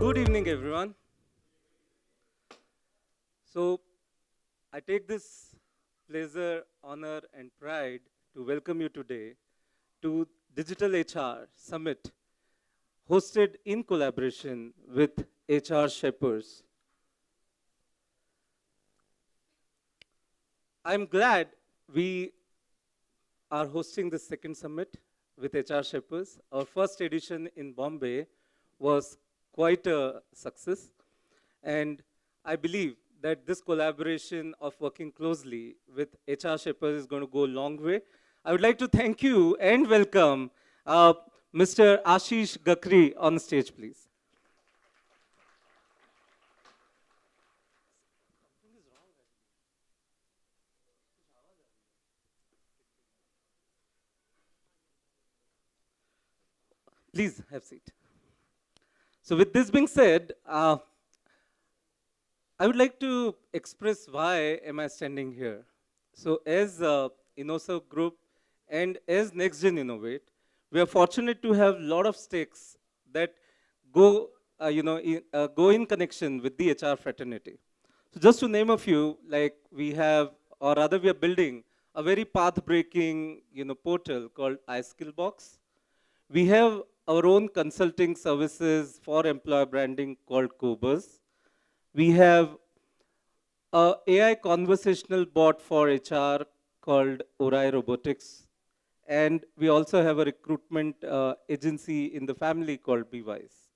Good evening, everyone. So, I take this pleasure, honor, and pride to welcome you today to Digital HR Summit, hosted in collaboration with HR Shapers. I'm glad we are hosting the second summit with HR Shapers. Our first edition in Bombay was quite a success. And I believe that this collaboration of working closely with HR Shapers is going to go a long way. I would like to thank you and welcome Mr. Ashish Gakri on stage, please. Please have a seat. So with this being said, I would like to express why am I standing here. So as Inaugural Group and as NextGen Innovate, we are fortunate to have a lot of stakes that go, go in connection with the HR fraternity. So just to name a few, like we have, or rather we are building a very path-breaking, portal called iSkillBox. We have our own consulting services for employer branding called Cobuzz. We have a AI conversational bot for HR called Orai Robotics. And we also have a recruitment agency in the family called BWise.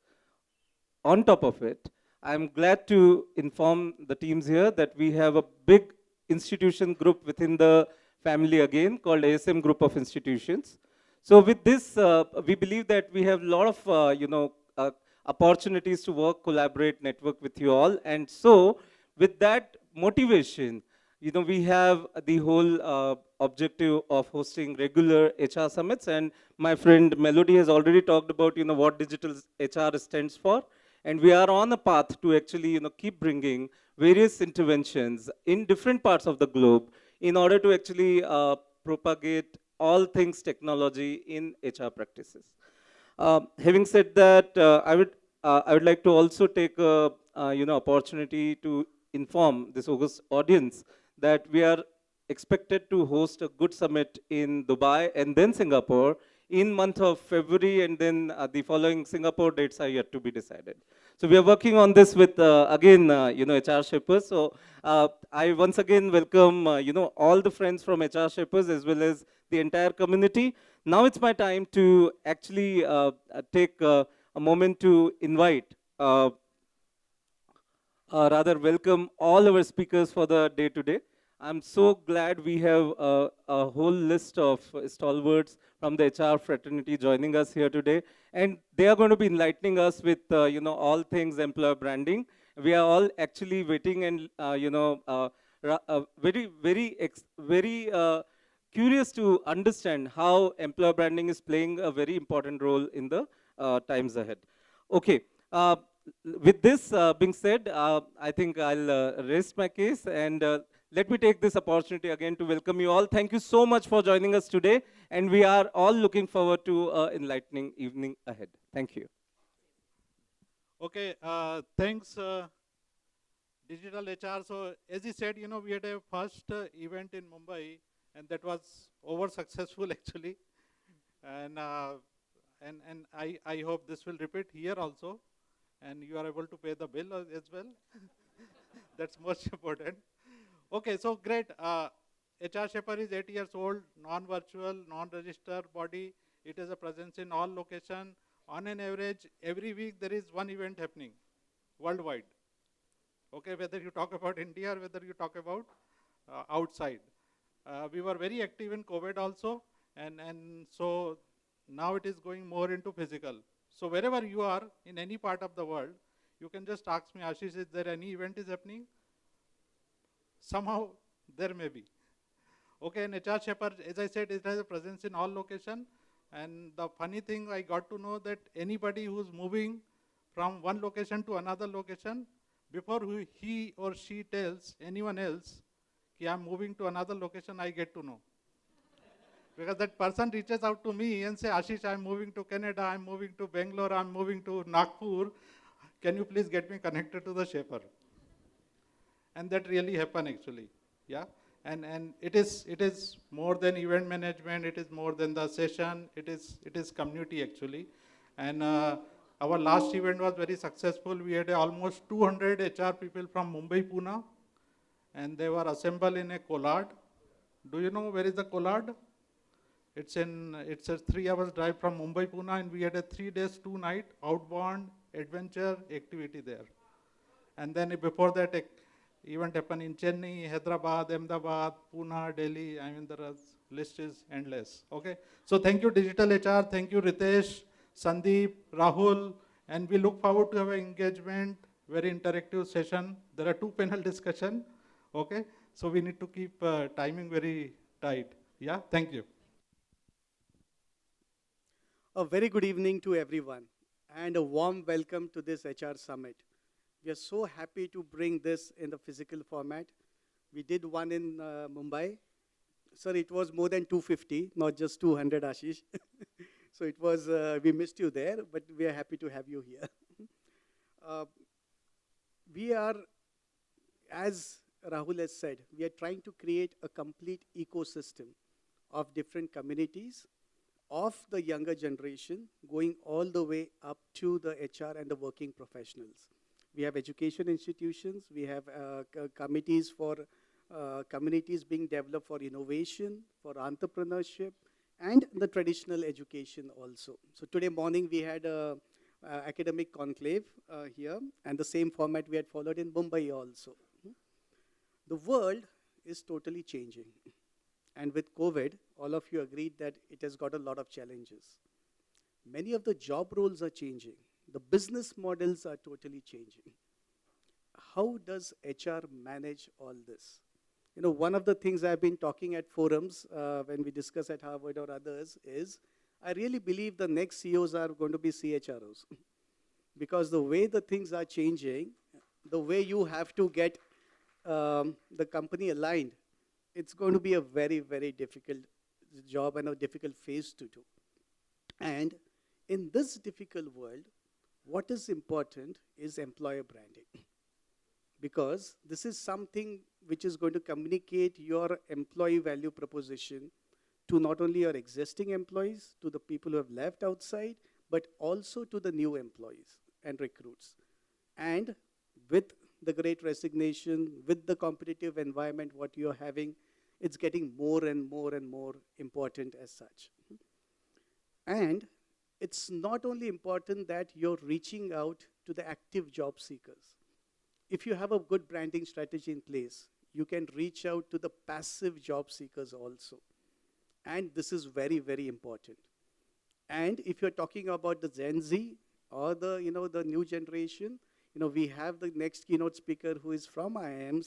On top of it, I'm glad to inform the teams here that we have a big institution group within the family again called ASM Group of Institutions. So with this, we believe that we have a lot of opportunities to work, collaborate, network with you all. And so with that motivation, we have the whole objective of hosting regular HR summits. And my friend Melody has already talked about what digital HR stands for. And we are on a path to actually keep bringing various interventions in different parts of the globe in order to actually propagate all things technology in HR practices. Having said that, I would like to also take a opportunity to inform this August audience that we are expected to host a good summit in Dubai and then Singapore in month of February, and then the following Singapore dates are yet to be decided. So we are working on this with, again, HR Shapers. So I once again welcome, all the friends from HR Shapers as well as the entire community. Now it's my time to actually take a moment to invite, rather welcome all our speakers for the day today. I'm so glad we have a whole list of stalwarts from the HR fraternity joining us here today. And they are going to be enlightening us with, all things employer branding. We are all actually waiting and, very curious to understand how employer branding is playing a very important role in the times ahead. Okay. With this being said, I think I'll rest my case and let me take this opportunity again to welcome you all. Thank you so much for joining us today. And we are all looking forward to an enlightening evening ahead. Thank you. Okay, thanks, Digital HR. So as you said, we had a first event in Mumbai, and that was over successful actually. And I hope this will repeat here also, and you are able to pay the bill as well. That's most important. Okay, so great. HR Shaper is 8 years old, non-virtual, non-registered body. It has a presence in all locations. On an average, every week there is one event happening worldwide. Okay, whether you talk about India or whether you talk about outside. We were very active in COVID also, and so now it is going more into physical. So wherever you are in any part of the world, you can just ask me, Ashish, is there any event is happening? Somehow there may be. Okay, and HR Shepherd, as I said, it has a presence in all locations. And the funny thing, I got to know that anybody who's moving from one location to another location, before he or she tells anyone else, that I'm moving to another location, I get to know. Because that person reaches out to me and say, Ashish, I'm moving to Canada, I'm moving to Bangalore, I'm moving to Nagpur. can you please get me connected to the shaper? And that really happened actually, yeah. And it is more than event management. It is more than the session. It is community actually. And our last event was very successful. We had almost 200 HR people from Mumbai, Pune, and they were assembled in a collard. Do you know where is the collard? It's a 3 hours drive from Mumbai, Pune, and we had a 3 days, 2 night outbound adventure activity there. And then before that, event happened in Chennai, Hyderabad, Ahmedabad, Pune, Delhi. I mean, the list is endless. Okay. So thank you, Digital HR. Thank you, Ritesh, Sandeep, Rahul, and we look forward to have an engagement, very interactive session. There are 2 panel discussion. Okay. So we need to keep timing very tight. Yeah. Thank you. A very good evening to everyone and a warm welcome to this HR Summit. We are so happy to bring this in the physical format. We did one in Mumbai. Sir, it was more than 250, not just 200, Ashish. So it was, we missed you there, but we are happy to have you here. We are, as Rahul has said, we are trying to create a complete ecosystem of different communities of the younger generation, going all the way up to the HR and the working professionals. We have education institutions, we have committees for communities being developed for innovation, for entrepreneurship, and the traditional education also. So today morning we had a academic conclave here, and the same format we had followed in Mumbai also. The world is totally changing. And with COVID, all of you agreed that it has got a lot of challenges. Many of the job roles are changing. The business models are totally changing. How does HR manage all this? You know, one of the things I've been talking at forums when we discuss at Harvard or others is, I really believe the next CEOs are going to be CHROs. Because the way the things are changing, the way you have to get the company aligned, it's going to be a very, very difficult job and a difficult phase to do. And in this difficult world, what is important is employer branding. Because this is something which is going to communicate your employee value proposition to not only your existing employees, to the people who have left outside, but also to the new employees and recruits. And with the great resignation, with the competitive environment, what you're having, it's getting more and more and more important as such. And it's not only important that you're reaching out to the active job seekers. If you have a good branding strategy in place, you can reach out to the passive job seekers also. And this is very, very important. And if you're talking about the Gen Z or the new generation, we have the next keynote speaker who is from IIM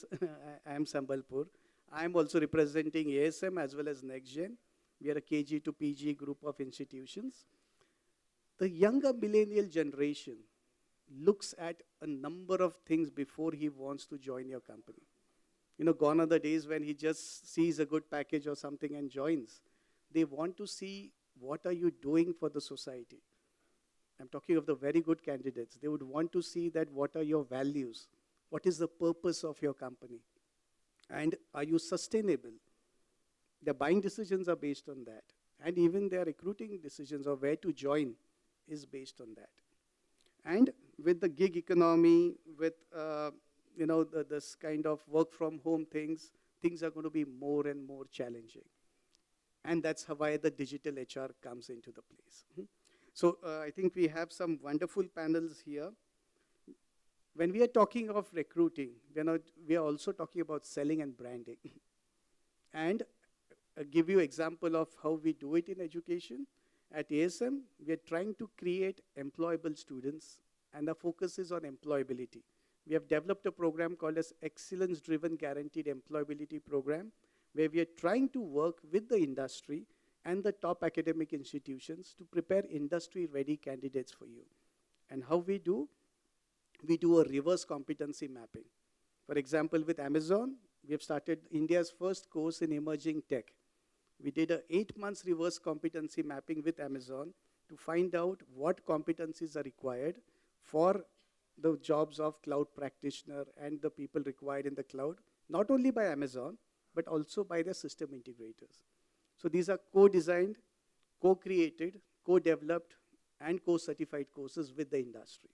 Sambalpur. I'm also representing ASM as well as NextGen. We are a KG to PG group of institutions. The younger millennial generation looks at a number of things before he wants to join your company. Gone are the days when he just sees a good package or something and joins. They want to see what are you doing for the society. I'm talking of the very good candidates. They would want to see that what are your values? What is the purpose of your company? And are you sustainable? Their buying decisions are based on that. And even their recruiting decisions or where to join is based on that. And with the gig economy, with this kind of work from home things are going to be more and more challenging. And that's why the digital HR comes into the place. So I think we have some wonderful panels here. When we are talking of recruiting, we are also talking about selling and branding. And I'll give you an example of how we do it in education. At ASM, we are trying to create employable students, and the focus is on employability. We have developed a program called as Excellence-Driven Guaranteed Employability Program, where we are trying to work with the industry and the top academic institutions to prepare industry-ready candidates for you. And how we do a reverse competency mapping. For example, with Amazon, we have started India's first course in emerging tech. We did an 8 months reverse competency mapping with Amazon to find out what competencies are required for the jobs of cloud practitioner and the people required in the cloud, not only by Amazon, but also by the system integrators. So these are co-designed, co-created, co-developed, and co-certified courses with the industry.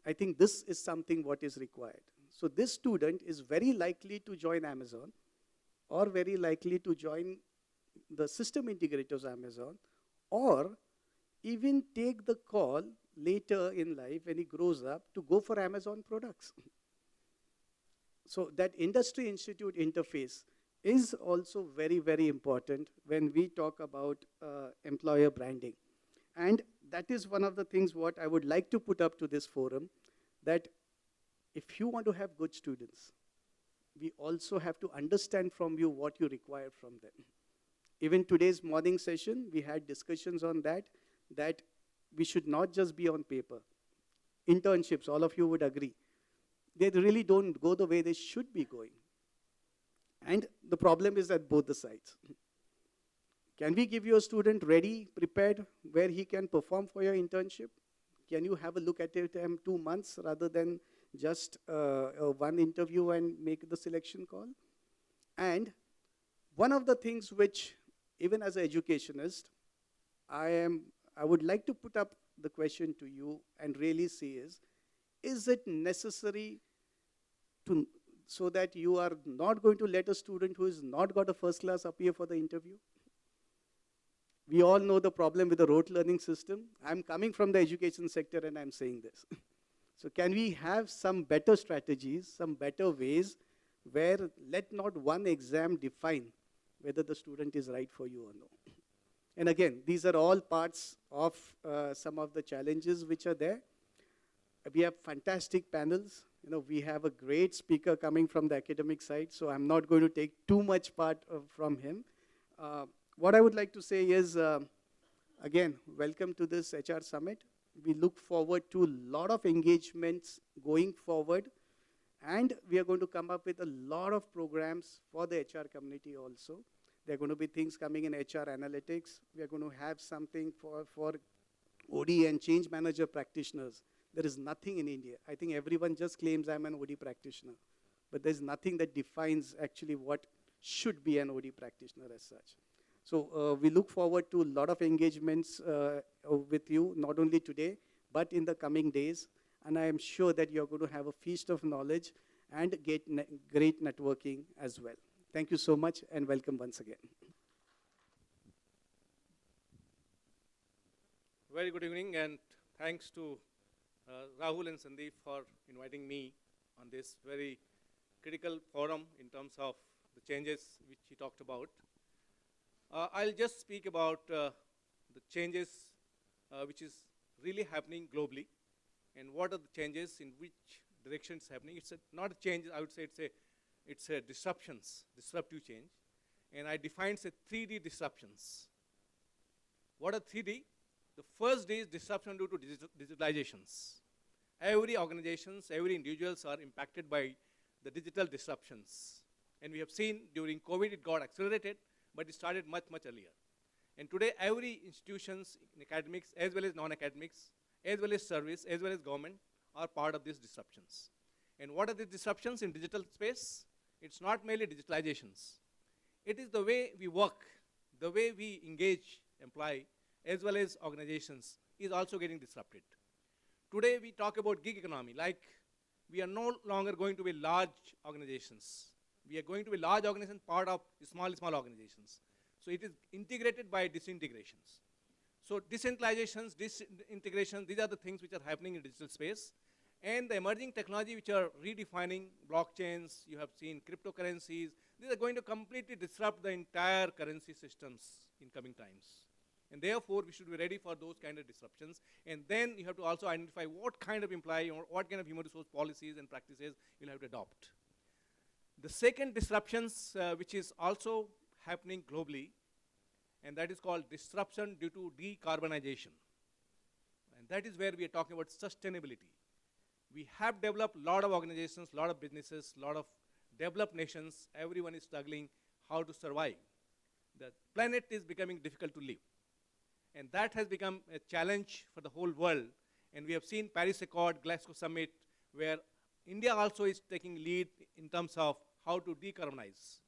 I think this is something what is required. So this student is very likely to join Amazon or very likely to join the system integrators Amazon, or even take the call later in life when he grows up to go for Amazon products. So that industry institute interface is also very, very important when we talk about employer branding. And that is one of the things what I would like to put up to this forum, that if you want to have good students, we also have to understand from you what you require from them. Even today's morning session, we had discussions on that we should not just be on paper. Internships, all of you would agree, they really don't go the way they should be going. And the problem is at both the sides. Can we give you a student ready, prepared, where he can perform for your internship? Can you have a look at it in 2 months rather than just one interview and make the selection call? And one of the things which, even as an educationist, I would like to put up the question to you and really see is it necessary so that you are not going to let a student who has not got a first class appear for the interview? We all know the problem with the rote learning system. I'm coming from the education sector and I'm saying this. So can we have some better strategies, some better ways where let not one exam define whether the student is right for you or no? And again, these are all parts of some of the challenges which are there. We have fantastic panels. We have a great speaker coming from the academic side, so I'm not going to take too much part from him. What I would like to say is, again, welcome to this HR Summit. We look forward to a lot of engagements going forward, and we are going to come up with a lot of programs for the HR community also. There are going to be things coming in HR analytics. We are going to have something for OD and change manager practitioners. There is nothing in India. I think everyone just claims I'm an OD practitioner, but there's nothing that defines actually what should be an OD practitioner as such. So we look forward to a lot of engagements with you, not only today, but in the coming days. And I am sure that you're going to have a feast of knowledge and get great networking as well. Thank you so much and welcome once again. Very good evening, and thanks to Rahul and Sandeep for inviting me on this very critical forum in terms of the changes which he talked about. I'll just speak about the changes which is really happening globally, and what are the changes, in which direction it's happening. It's not a change, I would say it's a disruptive change. And I defined 3D disruptions. What are 3D? The first D is disruption due to digitalizations. Every organizations, every individuals are impacted by the digital disruptions. And we have seen during COVID it got accelerated, but it started much, much earlier. And today every institutions in academics as well as non-academics, as well as service, as well as government are part of these disruptions. And what are the disruptions in digital space? It's not merely digitalizations. It is the way we work, the way we engage, employ, as well as organizations is also getting disrupted. Today we talk about gig economy, like we are no longer going to be large organizations. We are going to be large organizations, part of small organizations. So it is integrated by disintegrations. So decentralizations, disintegrations, these are the things which are happening in digital space. And the emerging technology which are redefining blockchains, you have seen cryptocurrencies, these are going to completely disrupt the entire currency systems in coming times. And therefore, we should be ready for those kind of disruptions. And then you have to also identify what kind of employee or what kind of human resource policies and practices you'll have to adopt. The second disruptions, which is also happening globally, and that is called disruption due to decarbonization. And that is where we are talking about sustainability. We have developed a lot of organizations, a lot of businesses, a lot of developed nations. Everyone is struggling how to survive. The planet is becoming difficult to live. And that has become a challenge for the whole world. And we have seen Paris Accord, Glasgow Summit, where India also is taking lead in terms of how to decarbonize.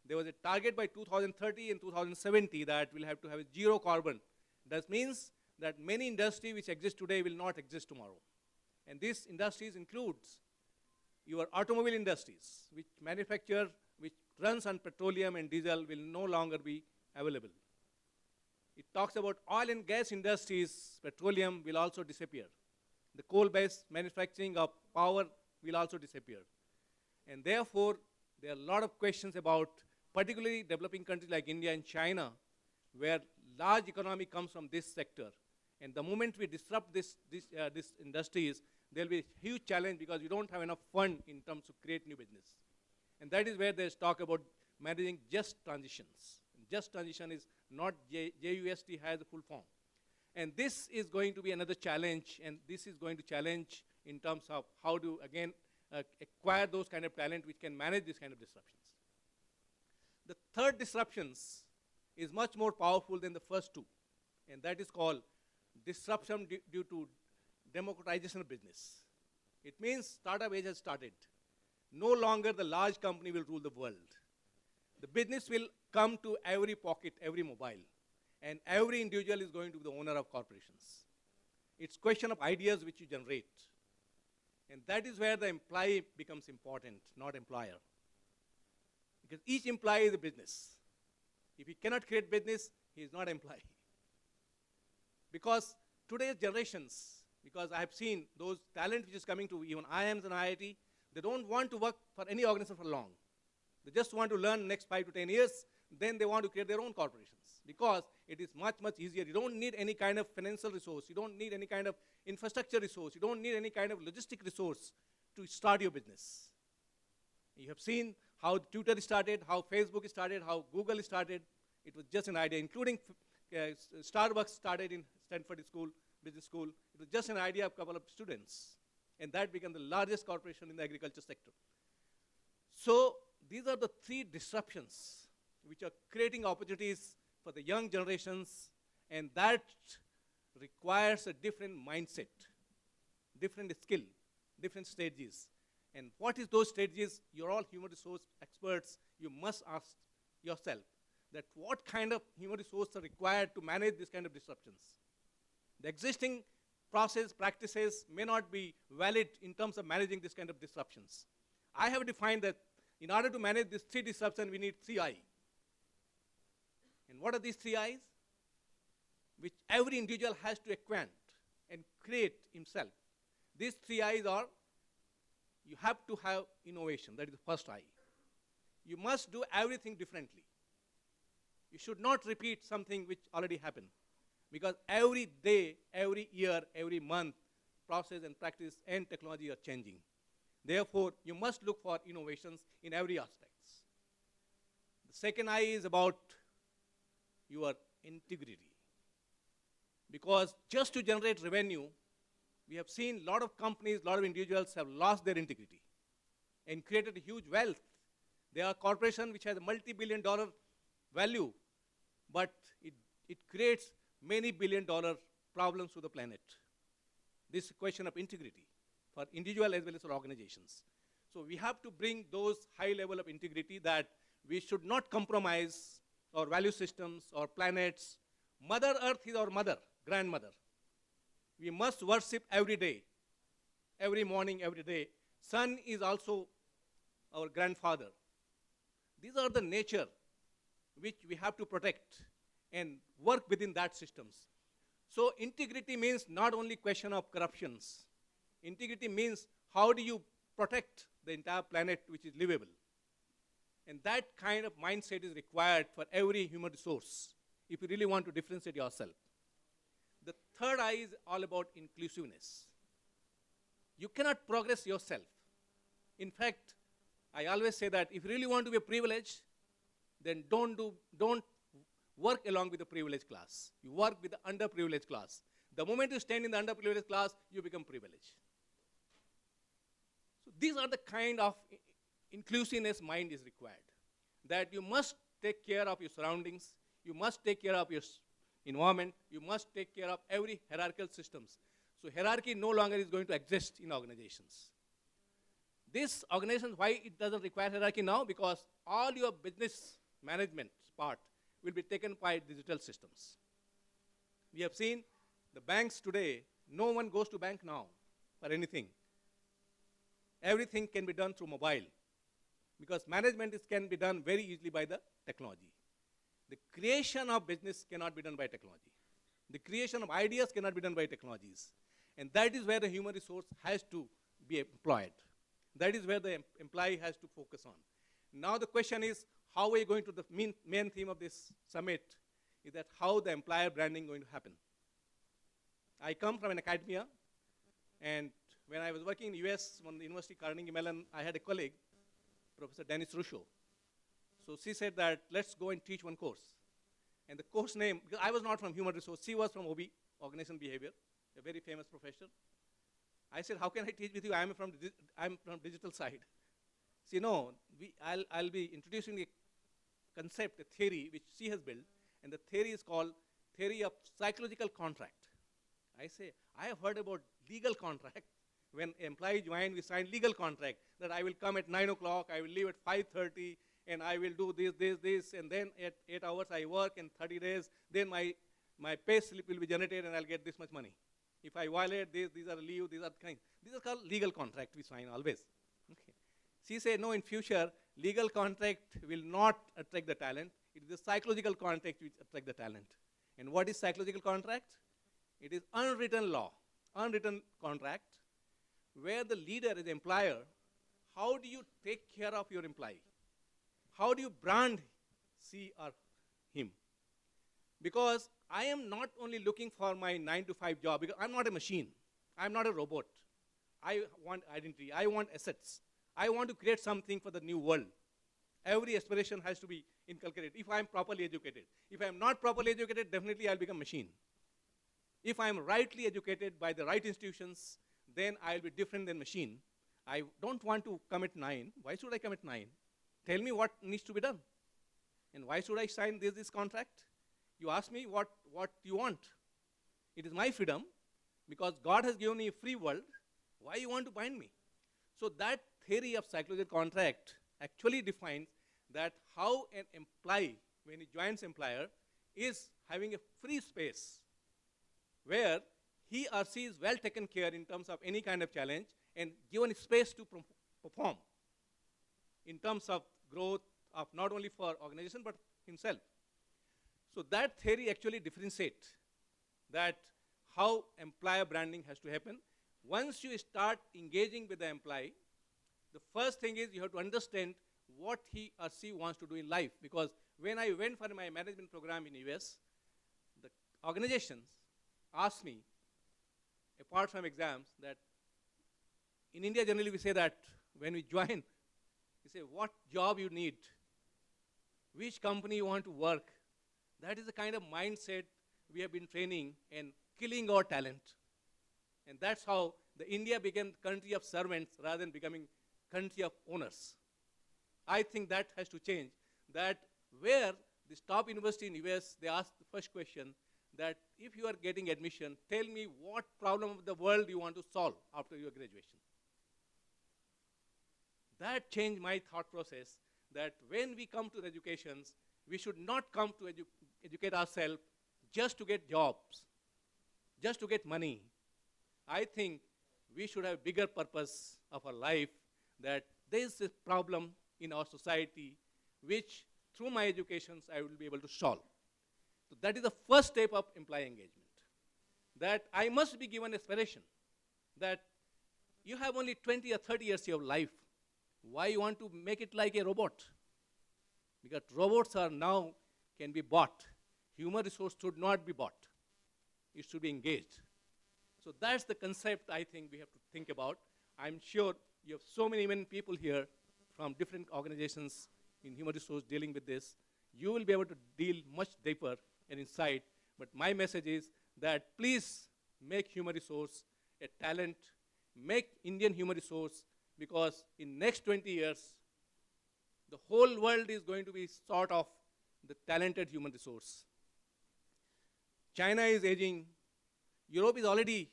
There was a target by 2030 and 2070 that we'll have to have a zero carbon. That means that many industries which exist today will not exist tomorrow. And these industries includes your automobile industries, which manufacture, which runs on petroleum and diesel will no longer be available. It talks about oil and gas industries, petroleum will also disappear. The coal-based manufacturing of power will also disappear. And therefore, there are a lot of questions about particularly developing countries like India and China, where large economy comes from this sector. And the moment we disrupt these industries, there will be a huge challenge because you don't have enough fund in terms of create new business. And that is where there's talk about managing just transitions. Just transition is not JUST has a full form. And this is going to be another challenge, and this is going to challenge in terms of how to, again, acquire those kind of talent which can manage these kind of disruptions. The third disruptions is much more powerful than the first two, and that is called disruption due to democratization of business. It means startup age has started. No longer the large company will rule the world. The business will come to every pocket, every mobile, and every individual is going to be the owner of corporations. It's question of ideas which you generate. And that is where the employee becomes important, not employer. Because each employee is a business. If he cannot create business, he is not employee. Because today's generations, because I have seen those talent which is coming to even IIMs and IIT, they don't want to work for any organization for long. They just want to learn next 5 to 10 years, then they want to create their own corporations. Because it is much, much easier. You don't need any kind of financial resource. You don't need any kind of infrastructure resource. You don't need any kind of logistic resource to start your business. You have seen how Twitter started, how Facebook started, how Google started. It was just an idea, including Starbucks started in Stanford School, Business School. It was just an idea of a couple of students. And that became the largest corporation in the agriculture sector. So these are the three disruptions which are creating opportunities for the young generations, and that requires a different mindset, different skill, different strategies. And what is those strategies? You're all human resource experts. You must ask yourself that what kind of human resources are required to manage this kind of disruptions. The existing process, practices may not be valid in terms of managing this kind of disruptions. I have defined that in order to manage these three disruptions, we need 3 I. And what are these 3 I's? Which every individual has to acquaint and create himself. These 3 I's are, you have to have innovation. That is the first I. You must do everything differently. You should not repeat something which already happened. Because every day, every year, every month, process and practice and technology are changing. Therefore, you must look for innovations in every aspect. The second I is about your integrity. Because just to generate revenue, we have seen a lot of companies, a lot of individuals have lost their integrity and created a huge wealth. There are corporations which has a multi-billion-dollar value, but it creates many billion-dollar problems to the planet. This is a question of integrity for individual as well as for organizations. So we have to bring those high level of integrity that we should not compromise our value systems or planets. Mother Earth is our mother, grandmother. We must worship every day, every morning, every day. Sun is also our grandfather. These are the nature which we have to protect and work within that systems. So integrity means not only question of corruptions. Integrity means how do you protect the entire planet which is livable. And that kind of mindset is required for every human resource if you really want to differentiate yourself. The third I is all about inclusiveness. You cannot progress yourself. In fact, I always say that if you really want to be privileged, then don't work along with the privileged class. You work with the underprivileged class. The moment you stand in the underprivileged class, you become privileged. So these are the kind of inclusiveness mind is required. That you must take care of your surroundings, you must take care of your environment, you must take care of every hierarchical systems. So hierarchy no longer is going to exist in organizations. This organization, why it doesn't require hierarchy now? Because all your business management part will be taken by digital systems. We have seen the banks today, no one goes to bank now for anything. Everything can be done through mobile because management can be done very easily by the technology. The creation of business cannot be done by technology. The creation of ideas cannot be done by technologies. And that is where the human resource has to be employed. That is where the employee has to focus on. Now the question is, how are we going to, the main theme of this summit is that how the employer branding going to happen. I come from an academia, and when I was working in the US, on the University Carnegie Mellon, I had a colleague, Professor Dennis Ruscio. So she said that, let's go and teach one course. And the course name, because I was not from human resource, she was from OB, organization behavior, a very famous professor. I said, how can I teach with you? I'm from digital side. See, no, I'll be introducing a concept, a theory, which she has built, and the theory is called theory of psychological contract. I say, I have heard about legal contract. When employee join, we sign legal contract that I will come at 9 o'clock, I will leave at 5:30, and I will do this, and then at 8 hours I work, and 30 days, then my pay slip will be generated, and I'll get this much money. If I violate this, these are leave, these are kind. These are called legal contract we sign always. Okay. She said, no, in future, legal contract will not attract the talent. It is the psychological contract which attract the talent. And what is psychological contract? It is unwritten law, unwritten contract, where the leader is the employer. How do you take care of your employee? How do you brand she or him? Because I am not only looking for my 9-to-5 job, because I'm not a machine. I'm not a robot. I want identity. I want assets. I want to create something for the new world. Every aspiration has to be inculcated if I'm properly educated. If I'm not properly educated, definitely I'll become a machine. If I'm rightly educated by the right institutions, then I'll be different than machine. I don't want to come at 9. Why should I come at 9? Tell me what needs to be done. And why should I sign this contract? You ask me what you want. It is my freedom, because God has given me a free world. Why you want to bind me? So that theory of psychological contract actually defines that how an employee, when he joins employer, is having a free space where he or she is well taken care in terms of any kind of challenge and given space to perform in terms of growth of not only for organization but himself. So that theory actually differentiates that how employer branding has to happen. Once you start engaging with the employee, the first thing is you have to understand what he or she wants to do in life. Because when I went for my management program in US, the organizations asked me, apart from exams, that in India generally we say that when we join, we say what job you need, which company you want to work. That is the kind of mindset we have been training and killing our talent. And that's how the India became the country of servants rather than becoming country of owners. I think that has to change. That where this top university in US, they ask the first question that if you are getting admission, tell me what problem of the world you want to solve after your graduation. That changed my thought process that when we come to the educations, we should not come to educate ourselves just to get jobs, just to get money. I think we should have a bigger purpose of our life, that there is a problem in our society which through my educations I will be able to solve. So that is the first step of employee engagement. That I must be given aspiration that you have only 20 or 30 years of life. Why you want to make it like a robot? Because robots are now can be bought. Human resource should not be bought. It should be engaged. So that's the concept I think we have to think about. I'm sure you have so many people here from different organizations in human resource dealing with this. You will be able to deal much deeper and inside. But my message is that please make human resource a talent, make Indian human resource, because in next 20 years, the whole world is going to be sort of the talented human resource. China is aging. Europe is already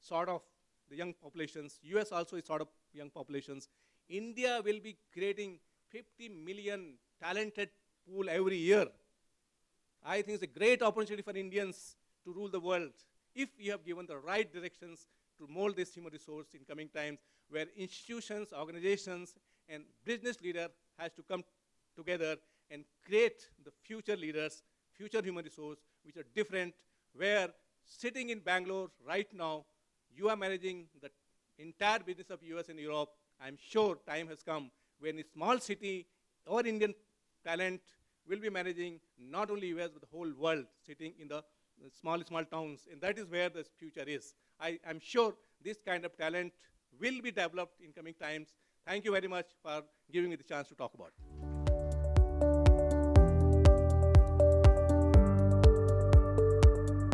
sort of the young populations. US also is sort of young populations. India will be creating 50 million talented pool every year. I think it's a great opportunity for Indians to rule the world if we have given the right directions to mold this human resource in coming times, where institutions, organizations, and business leader has to come together and create the future leaders, future human resource, which are different, where sitting in Bangalore right now, you are managing the entire business of US and Europe. I'm sure time has come when a small city or Indian talent will be managing not only US, but the whole world, sitting in the small towns. And that is where the future is. I'm sure this kind of talent will be developed in coming times. Thank you very much for giving me the chance to talk about it.